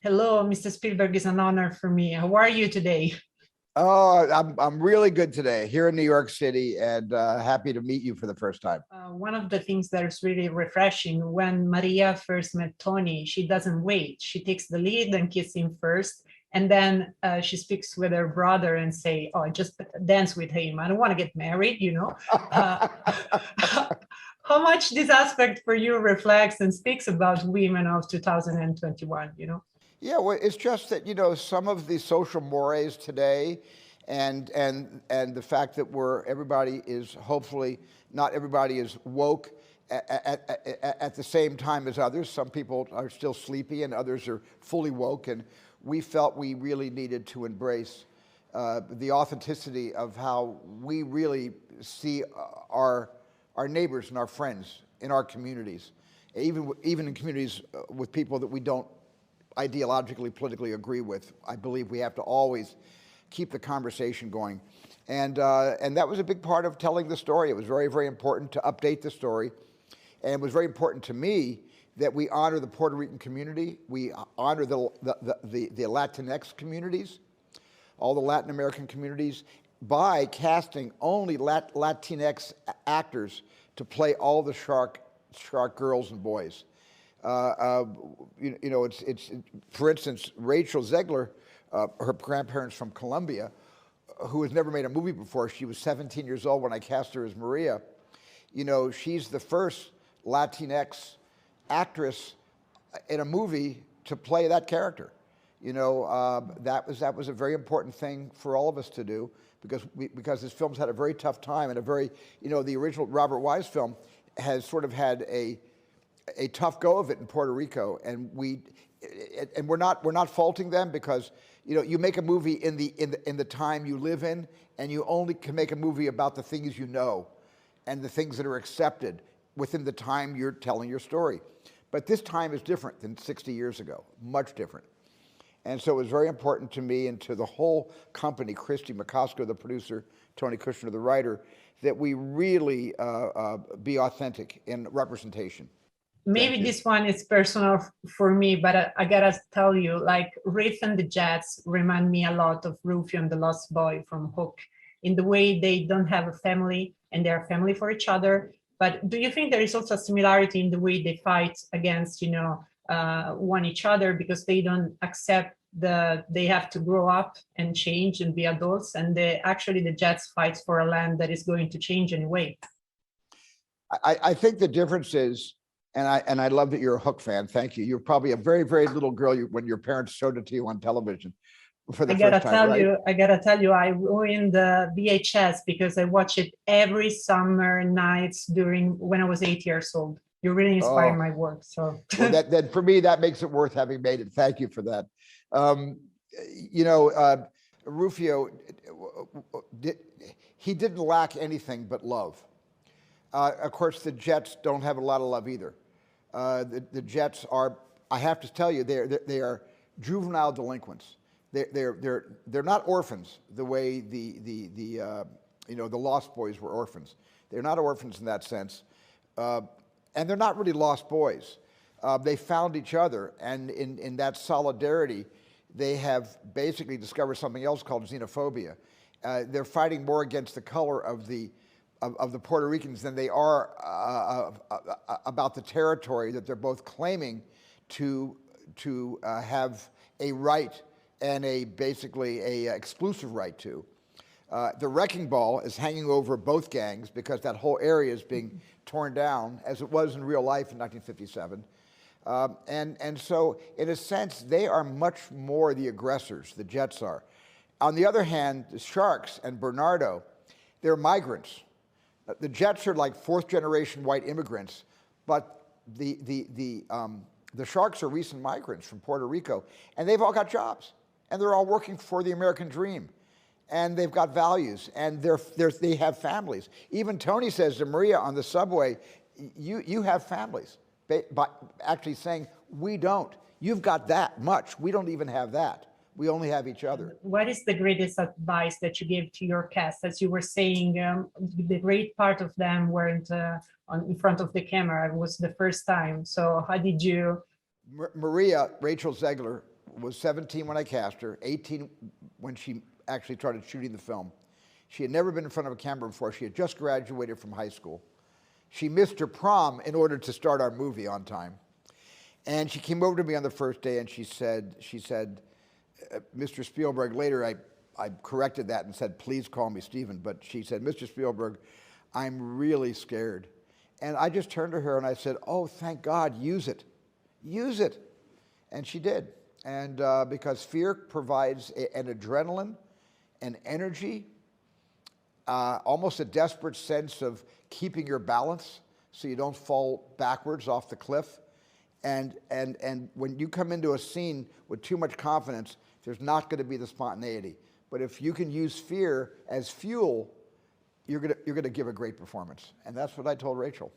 Hello, Mr. Spielberg. It's an honor for me. How are you today? Oh, I'm really good today here in New York City, and happy to meet you for the first time. One of the things that is really refreshing when Maria first met Tony, she doesn't wait. She takes the lead and kisses him first. And then she speaks with her brother and say, oh, just dance with him. I don't want to get married. Uh, how much this aspect for you reflects and speaks about women of 2021? Yeah, well, it's just that some of the social mores today, and the fact that everybody is hopefully not everybody is woke at the same time as others. Some people are still sleepy, and others are fully woke. And we felt we really needed to embrace the authenticity of how we really see our neighbors and our friends in our communities, even in communities with people that we don't ideologically, politically agree with. I believe we have to always keep the conversation going. And that was a big part of telling the story. It was very, very important to update the story. And it was very important to me that we honor the Puerto Rican community. We honor the Latinx communities, all the Latin American communities, by casting only Latinx actors to play all the shark girls and boys. It's for instance, Rachel Zegler, her grandparents from Colombia, who has never made a movie before. She was 17 years old when I cast her as Maria. She's the first Latinx actress in a movie to play that character. That was a very important thing for all of us to do because this film's had a very tough time, and the original Robert Wise film has sort of had a tough go of it in Puerto Rico, and we're not faulting them, because you make a movie in the time you live in, and you only can make a movie about the things and the things that are accepted within the time you're telling your story. But this time is different than 60 years ago, much different. And so it was very important to me and to the whole company, Christy McCosco, the producer, Tony Kushner, the writer, that we really be authentic in representation. Maybe this one is personal for me, but I gotta tell you, like Riff and the Jets remind me a lot of Rufio and the Lost Boy from Hook, in the way they don't have a family and they're a family for each other. But do you think there is also a similarity in the way they fight against, one each other, because they don't accept they have to grow up and change and be adults, and the Jets fights for a land that is going to change anyway? I think the difference is, and I love that you're a Hook fan. Thank you. You're probably a very, very little girl when your parents showed it to you on television for the first time, right? I gotta tell you, I ruined the VHS because I watch it every summer nights when I was 8 years old. You really inspire my work. So well, that for me, that makes it worth having made it. Thank you for that. Rufio, he didn't lack anything but love. Of course, the Jets don't have a lot of love either. The Jets are, I have to tell you, they are juvenile delinquents. They're not orphans the way the Lost Boys were orphans. They're not orphans in that sense, and they're not really lost boys. They found each other, and in that solidarity, they have basically discovered something else called xenophobia. They're fighting more against the color of the Puerto Ricans than they are about the territory that they're both claiming to have a right and basically a exclusive right to. The wrecking ball is hanging over both gangs because that whole area is being torn down, as it was in real life in 1957. And so, in a sense, they are much more the aggressors, the Jets are. On the other hand, the Sharks and Bernardo, they're migrants. The Jets are like fourth-generation white immigrants, but the Sharks are recent migrants from Puerto Rico, and they've all got jobs, and they're all working for the American dream, and they've got values, and they have families. Even Tony says to Maria on the subway, "You have families," by actually saying, "We don't. You've got that much. We don't even have that. We only have each other." What is the greatest advice that you gave to your cast? As you were saying, the great part of them weren't in front of the camera. It was the first time. So how did you? Maria, Rachel Zegler, was 17 when I cast her, 18 when she actually started shooting the film. She had never been in front of a camera before. She had just graduated from high school. She missed her prom in order to start our movie on time. And she came over to me on the first day and she said, Mr. Spielberg, later I corrected that and said, please call me Stephen. But she said, Mr. Spielberg, I'm really scared. And I just turned to her and I said, oh, thank God, use it. Use it. And she did. And because fear provides an adrenaline, an energy, almost a desperate sense of keeping your balance so you don't fall backwards off the cliff. And when you come into a scene with too much confidence, there's not going to be the spontaneity. But if you can use fear as fuel, you're going to give a great performance. And that's what I told Rachel.